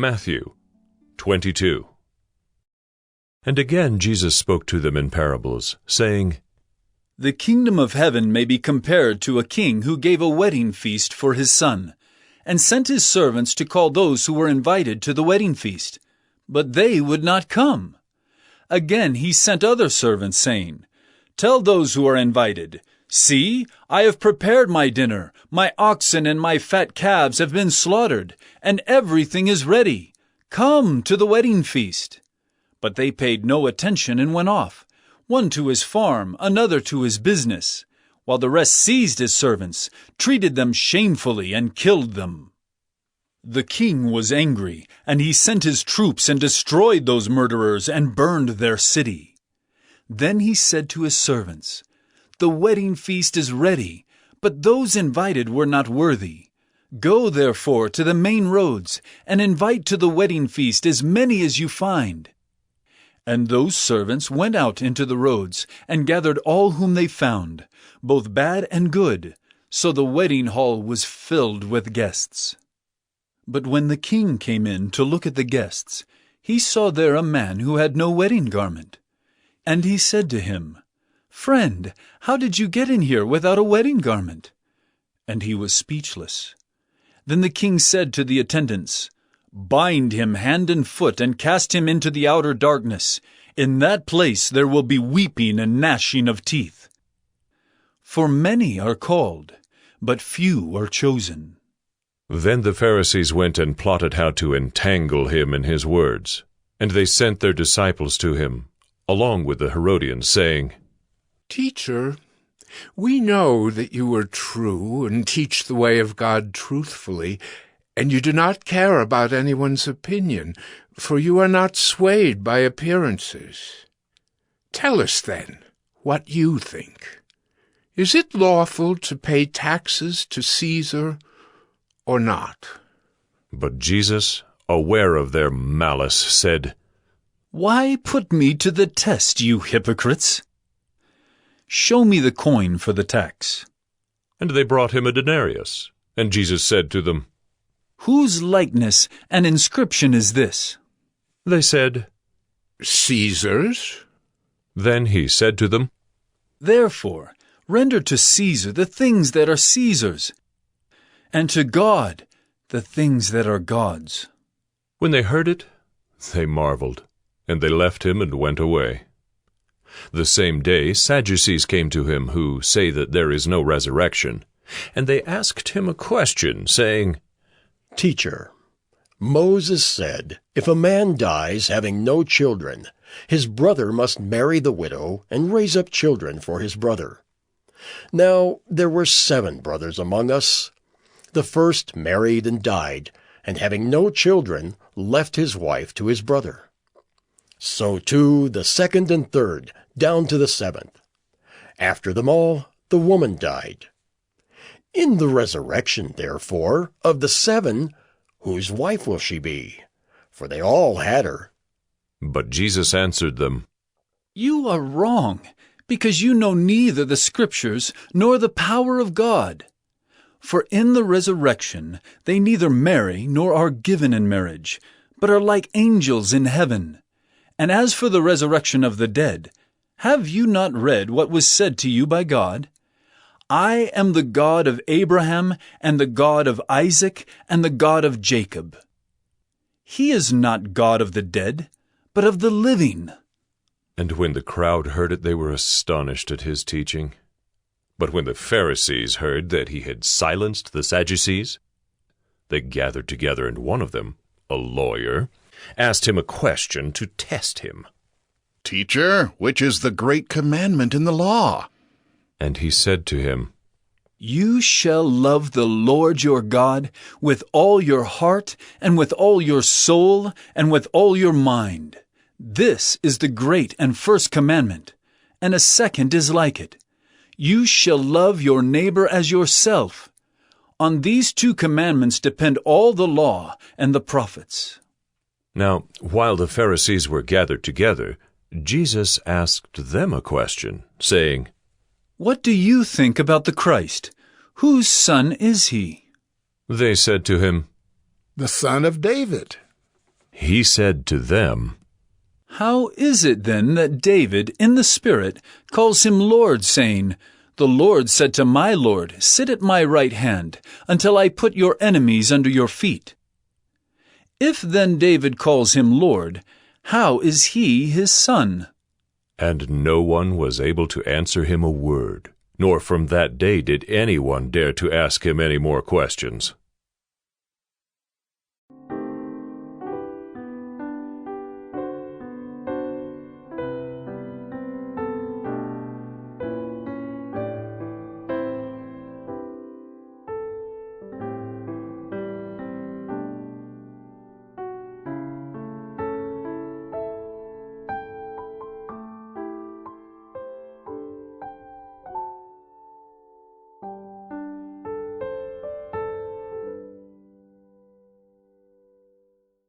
Matthew 22. And again Jesus spoke to them in parables, saying, The kingdom of heaven may be compared to a king who gave a wedding feast for his son, and sent his servants to call those who were invited to the wedding feast. But they would not come. Again he sent other servants, saying, Tell those who are invited, See, I have prepared my dinner. My oxen and my fat calves have been slaughtered, and everything is ready. Come to the wedding feast. But they paid no attention and went off, one to his farm, another to his business, while the rest seized his servants, treated them shamefully, and killed them. The king was angry, and he sent his troops and destroyed those murderers and burned their city. Then he said to his servants, The wedding feast is ready, but those invited were not worthy. Go, therefore, to the main roads, and invite to the wedding feast as many as you find. And those servants went out into the roads, and gathered all whom they found, both bad and good, so the wedding hall was filled with guests. But when the king came in to look at the guests, he saw there a man who had no wedding garment. And he said to him, Friend, how did you get in here without a wedding garment? And he was speechless. Then the king said to the attendants, Bind him hand and foot and cast him into the outer darkness. In that place there will be weeping and gnashing of teeth. For many are called, but few are chosen. Then the Pharisees went and plotted how to entangle him in his words. And they sent their disciples to him, along with the Herodians, saying, Teacher, we know that you are true and teach the way of God truthfully, and you do not care about anyone's opinion, for you are not swayed by appearances. Tell us, then, what you think. Is it lawful to pay taxes to Caesar or not? But Jesus, aware of their malice, said, Why put me to the test, you hypocrites? Show me the coin for the tax. And they brought him a denarius. And Jesus said to them, Whose likeness and inscription is this? They said, Caesar's. Then he said to them, Therefore, render to Caesar the things that are Caesar's, and to God the things that are God's. When they heard it, they marveled, and they left him and went away. The same day Sadducees came to him, who say that there is no resurrection, and they asked him a question, saying, Teacher, Moses said, if a man dies having no children, his brother must marry the widow and raise up children for his brother. Now there were 7 brothers among us. The first married and died, and having no children, left his wife to his brother. So too the second and third, down to the 7th. After them all, the woman died. In the resurrection, therefore, of the 7, whose wife will she be? For they all had her. But Jesus answered them, You are wrong, because you know neither the Scriptures nor the power of God. For in the resurrection they neither marry nor are given in marriage, but are like angels in heaven. And as for the resurrection of the dead, have you not read what was said to you by God? I am the God of Abraham, and the God of Isaac, and the God of Jacob. He is not God of the dead, but of the living. And when the crowd heard it, they were astonished at his teaching. But when the Pharisees heard that he had silenced the Sadducees, they gathered together, and one of them, a lawyer, asked him a question to test him. Teacher, which is the great commandment in the law? And he said to him, You shall love the Lord your God with all your heart, and with all your soul, and with all your mind. This is the great and first commandment, and a second is like it. You shall love your neighbor as yourself. On these 2 commandments depend all the law and the prophets. Now, while the Pharisees were gathered together, Jesus asked them a question, saying, What do you think about the Christ? Whose son is he? They said to him, The son of David. He said to them, How is it then that David, in the Spirit, calls him Lord, saying, The Lord said to my Lord, Sit at my right hand, until I put your enemies under your feet? If then David calls him Lord, how is he his son? And no one was able to answer him a word, nor from that day did anyone dare to ask him any more questions.